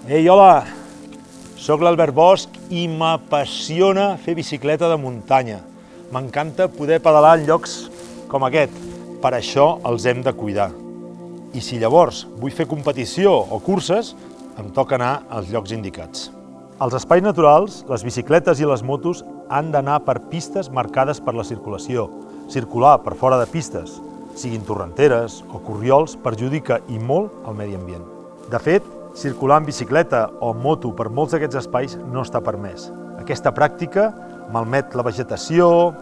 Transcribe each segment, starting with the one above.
Ei, hola! Soc l'Albert Bosch i m'apassiona fer bicicleta de muntanya. M'encanta poder pedalar en llocs com aquest. Per això els hem de cuidar. I si llavors vull fer competició o curses, em toca anar als llocs indicats. Als espais naturals, les bicicletes i les motos han d'anar per pistes marcades per la circulació. Circular per fora de pistes, siguin torrenteres o corriols, perjudica i molt el medi ambient. De fet, circular en bicicleta o en moto per molts d'aquests espais no està permès. Aquesta pràctica malmet la vegetació,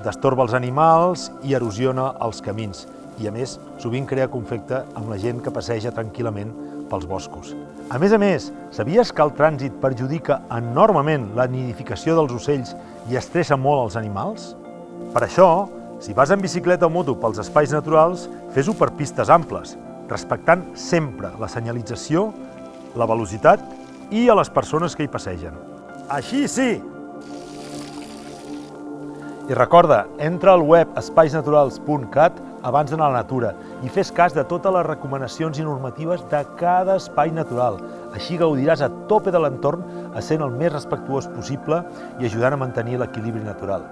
destorba els animals i erosiona els camins. I, a més, sovint crea conflicte amb la gent que passeja tranquil·lament pels boscos. A més, sabies que el trànsit perjudica enormement la nidificació dels ocells i estressa molt els animals? Per això, si vas en bicicleta o moto pels espais naturals, fes-ho per pistes amples, respectant sempre la senyalització, la velocitat i a les persones que hi passegen. Així sí! I recorda, entra al web espaisnaturals.cat abans d'anar a la natura i fes cas de totes les recomanacions i normatives de cada espai natural. Així gaudiràs a tope de l'entorn, essent el més respectuós possible i ajudant a mantenir l'equilibri natural.